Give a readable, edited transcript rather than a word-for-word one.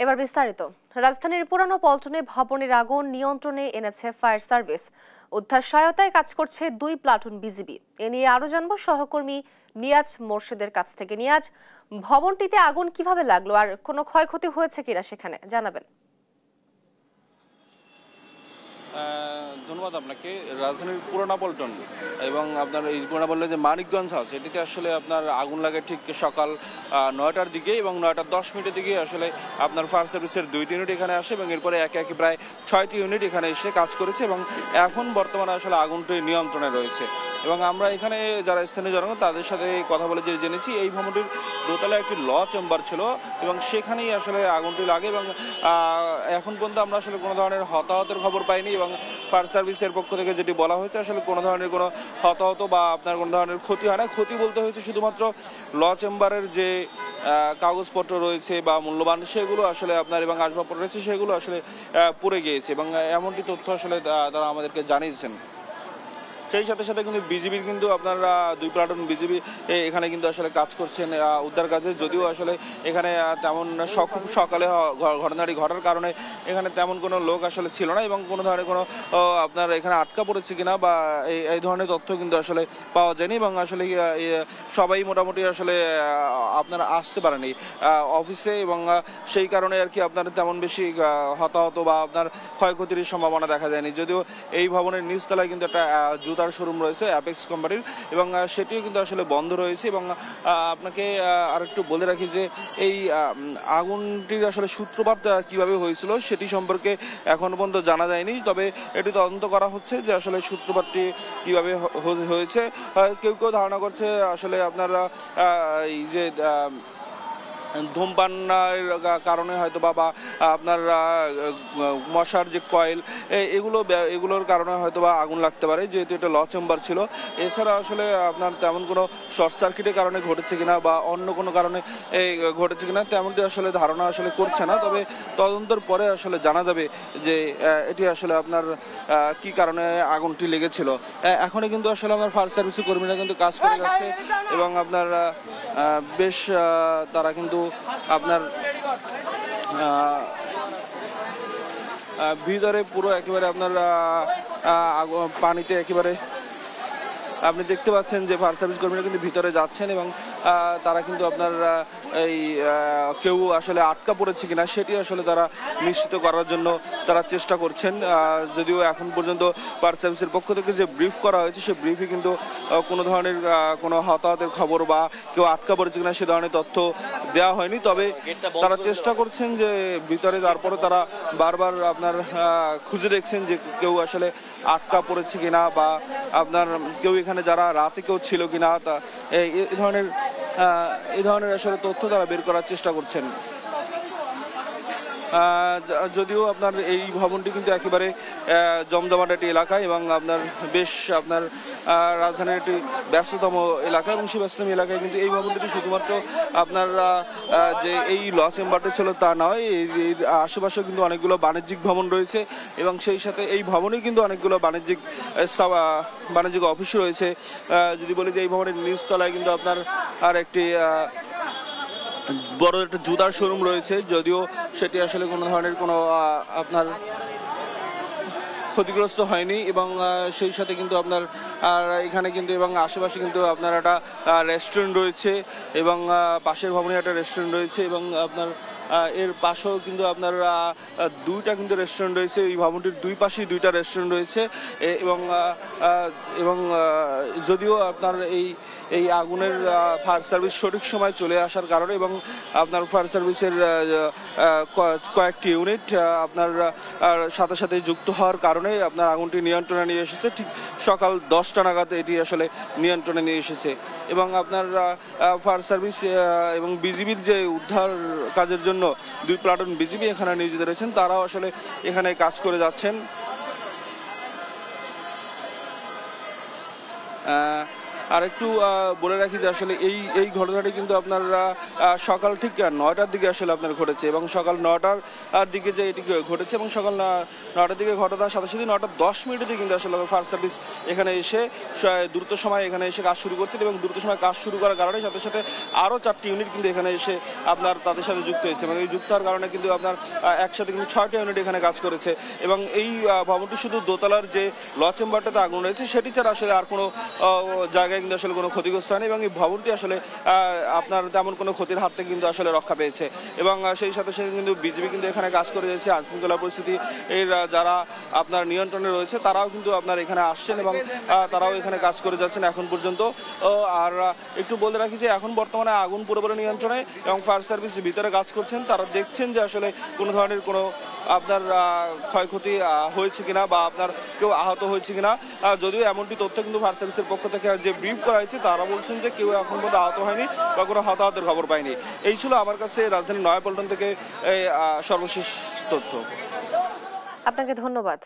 এবার বিস্তারিত। রাজধানীর পুরানো পল্টনে ভবনের আগুন নিয়ন্ত্রণে এনেছে ফায়ার সার্ভিস। উদ্ধার সহায়তায় কাজ করছে 2 প্লাটুন বিজিবি। এ নিয়ে আরো জানবো সহকর্মী নিয়াজ মোর্শেদের কাছ থেকে। নিয়াজ, ভবনটিতে আগুন কিভাবে লাগলো আর কোনো ক্ষয়ক্ষতি হয়েছে কিনা সেখানে জানাবেন। ধন্যবাদ আপনাকে। রাজধানীর পুরানা পল্টন এবং আপনার এই পুরানা পল্টনের যে মানিকগঞ্জ হাউস, এটিতে আসলে আপনার আগুন লাগে ঠিক সকাল 9টার দিকে এবং 9টা 10 মিনিটের দিকে আসলে আপনার ফায়ার সার্ভিসের 2টি ইউনিট এখানে আসে এবং এরপরে একে একে প্রায় 6টি ইউনিট এখানে এসে কাজ করেছে এবং এখন বর্তমানে আসলে আগুনটি নিয়ন্ত্রণে রয়েছে। এবং আমরা এখানে যারা স্থানীয় জনগণ তাদের সাথে কথা বলে যে জেনেছি, এই ভবনটির দোতলায় একটি ল চেম্বার ছিল এবং সেখানেই আসলে আগুনটি লাগে এবং এখন পর্যন্ত আমরা আসলে কোনো ধরনের হতাহতের খবর পাইনি এবং ফায়ার সার্ভিসের পক্ষ থেকে যেটি বলা হয়েছে আসলে কোনো ধরনের কোনো হতাহত বা আপনার কোনো ধরনের ক্ষতি হয় না। ক্ষতি বলতে হয়েছে শুধুমাত্র ল চেম্বারের যে কাগজপত্র রয়েছে বা মূল্যবান সেগুলো আসলে আপনার এবং আসবাবপত্র রয়েছে সেগুলো আসলে পুড়ে গিয়েছে এবং এমনটি তথ্য আসলে তারা আমাদেরকে জানিয়েছেন। সেই সাথে সাথে কিন্তু বিজিবির কিন্তু আপনারা 2 প্লাটুন বিজিবি এখানে কিন্তু আসলে কাজ করছেন উদ্ধার কাজে। যদিও আসলে এখানে তেমন খুব সকালে ঘটনাটি ঘটার কারণে এখানে তেমন কোনো লোক আসলে ছিল না এবং কোনো ধরনের কোনো আপনার এখানে আটকা পড়েছে কিনা বা এই ধরনের তথ্য কিন্তু আসলে পাওয়া যায়নি এবং আসলে সবাই মোটামুটি আসলে আপনারা আসতে পারেনি অফিসে এবং সেই কারণে আর কি আপনার তেমন বেশি হতাহত বা আপনার ক্ষয়ক্ষতির সম্ভাবনা দেখা যায়নি। যদিও এই ভবনের নিচতলায় কিন্তু একটা জুতার শোরুম রয়েছে অ্যাপেক্স কোম্পানির এবং সেটিও কিন্তু আসলে বন্ধ রয়েছে। এবং আপনাকে আর একটু বলে রাখি যে এই আগুনটির আসলে সূত্রপাত কিভাবে হয়েছিল সেটি সম্পর্কে এখনো পর্যন্ত জানা যায়নি, তবে এটি তদন্ত করা হচ্ছে যে আসলে সূত্রপাতটি কিভাবে হয়েছে। কেউ কেউ ধারণা করছে আসলে আপনারা এই যে ধূমপানের কারণে হয়তো বা আপনার মশার যে কয়েল এগুলোর কারণে হয়তো বা আগুন লাগতে পারে, যেহেতু এটা ল চেম্বার ছিল। এছাড়া আসলে আপনার তেমন কোনো শর্ট সার্কিটের কারণে ঘটেছে কিনা বা অন্য কোনো কারণে ঘটেছে কিনা তেমনটি আসলে ধারণা আসলে করছে না, তবে তদন্তের পরে আসলে জানা যাবে যে এটি আসলে আপনার কি কারণে আগুনটি লেগেছিল। এখনই কিন্তু আসলে আমার ফায়ার সার্ভিসের কর্মীরা কিন্তু কাজ করে যাচ্ছে এবং আপনার বেশ তারা কিন্তু আপনার ভিতরে পুরো একেবারে আপনার পানিতে একেবারে আপনি দেখতে পাচ্ছেন যে ফায়ার সার্ভিস কর্মীরা কিন্তু ভিতরে যাচ্ছেন এবং তারা কিন্তু আপনার এই কেউ আসলে আটকা পড়েছে কিনা সেটি আসলে তারা নিশ্চিত করার জন্য তারা চেষ্টা করছেন। যদিও এখন পর্যন্ত ফায়ার সার্ভিসের পক্ষ থেকে যে ব্রিফ করা হয়েছে সে ব্রিফে কিন্তু কোনো ধরনের কোনো হতাহতের খবর বা কেউ আটকা পড়েছে কিনা সে ধরনের তথ্য দেওয়া হয়নি, তবে তারা চেষ্টা করছেন যে ভিতরে, তারপরে তারা বারবার আপনার খুঁজে দেখছেন যে কেউ আসলে আটকা পড়েছে কিনা বা আপনার কেউ এখানে যারা রাতে কেউ ছিল কিনা তা এই ধরনের আসলে তথ্য তারা বের করার চেষ্টা করছেন। যদিও আপনার এই ভবনটি কিন্তু একেবারে জমজমাট একটি এলাকা এবং আপনার বেশ আপনার রাজধানীর একটি ব্যস্ততম এলাকা এবং সেই ব্যস্ততম এলাকায় কিন্তু এই ভবনটি শুধুমাত্র আপনার যে এই ল চেম্বারটি ছিল তা নয়, এর আশেপাশেও কিন্তু অনেকগুলো বাণিজ্যিক ভবন রয়েছে এবং সেই সাথে এই ভবনে কিন্তু অনেকগুলো বাণিজ্যিক অফিস রয়েছে। যদি বলি যে এই ভবনের নিচতলায় কিন্তু আপনার আর একটি বড় একটা জুতার শোরুম রয়েছে, যদিও সেটি আসলে কোনো ধরনের কোনো আপনার ক্ষতিগ্রস্ত হয়নি এবং সেই সাথে কিন্তু আপনার এখানে কিন্তু এবং আশেপাশে কিন্তু আপনার একটা রেস্টুরেন্ট রয়েছে এবং পাশের ভবনে একটা রেস্টুরেন্ট রয়েছে এবং আপনার এর পাশেও কিন্তু আপনার 2টা কিন্তু রেস্টুরেন্ট রয়েছে। এই ভবনটির 2 পাশেই 2টা রেস্টুরেন্ট রয়েছে এবং যদিও আপনার এই আগুনের ফায়ার সার্ভিস সঠিক সময় চলে আসার কারণে এবং আপনার ফায়ার সার্ভিসের কয়েকটি ইউনিট আপনার সাথে সাথে যুক্ত হওয়ার কারণে আপনার আগুনটি নিয়ন্ত্রণে নিয়ে এসেছে। ঠিক সকাল 10টা নাগাদ এটি আসলে নিয়ন্ত্রণে নিয়ে এসেছে এবং আপনার ফায়ার সার্ভিস এবং বিজিবির যে উদ্ধার কাজের জন্য 2 প্লাটুন বিজিবি এখানে নিয়োজিত রয়েছেন, তারাও আসলে এখানে কাজ করে যাচ্ছেন। আর একটু বলে রাখি যে আসলে এই ঘটনাটি কিন্তু আপনার সকাল ঠিক 9টার দিকে আসলে আপনার ঘটেছে এবং সকাল 9টার দিকে যে এটি ঘটেছে এবং সকাল 9টার দিকে ঘটনার সাথে সাথে 9টা 10 মিনিটে কিন্তু আসলে ফায়ার সার্ভিস এখানে এসে দ্রুত সময় এখানে এসে কাজ শুরু করছে এবং দ্রুত সময় কাজ শুরু করার কারণে সাথে সাথে আরও 4টি ইউনিট কিন্তু এখানে এসে আপনার তাদের সাথে যুক্ত হয়েছে এবং এই যুক্ত হওয়ার কারণে কিন্তু আপনার একসাথে কিন্তু 6টি ইউনিট এখানে কাজ করেছে এবং এই ভবনটি শুধু দোতলার যে ল চেম্বারটাতে আগুন রয়েছে সেটি ছাড়া আসলে আর কোনো জায়গায় কিন্তু আসলে কোনো ক্ষতিগ্রস্ত হয়নি এবং এই ভবনটি আসলে আপনার তেমন কোনো ক্ষতির হাত থেকে কিন্তু আসলে রক্ষা পেয়েছে এবং সেই সাথে সাথে কিন্তু বিজেপি কিন্তু এখানে কাজ করে যাচ্ছে আইনশৃঙ্খলা পরিস্থিতি এর যারা আপনার নিয়ন্ত্রণে রয়েছে তারাও কিন্তু আপনার এখানে আসছেন এবং তারাও এখানে কাজ করে যাচ্ছেন এখন পর্যন্ত। আর একটু বলে রাখি যে এখন বর্তমানে আগুন পুরোপুরি নিয়ন্ত্রণে এবং ফায়ার সার্ভিস ভিতরে কাজ করছেন, তারা দেখছেন যে আসলে কোনো ধরনের কোনো আপনার ক্ষয়ক্ষতি হয়েছে কিনা বা আপনার কেউ আহত হয়েছে কিনা। যদিও এমনটি তথ্য কিন্তু ফায়ার সার্ভিসের পক্ষ থেকে যে ব্রিফ করা হয়েছে তারা বলছেন যে কেউ এখন পর্যন্ত আহত হয়নি বা কোনো হতাহতের খবর পায়নি। এই ছিল আমার কাছে রাজধানীর নয়াপল্টন থেকে সর্বশেষ তথ্য। আপনাকে ধন্যবাদ।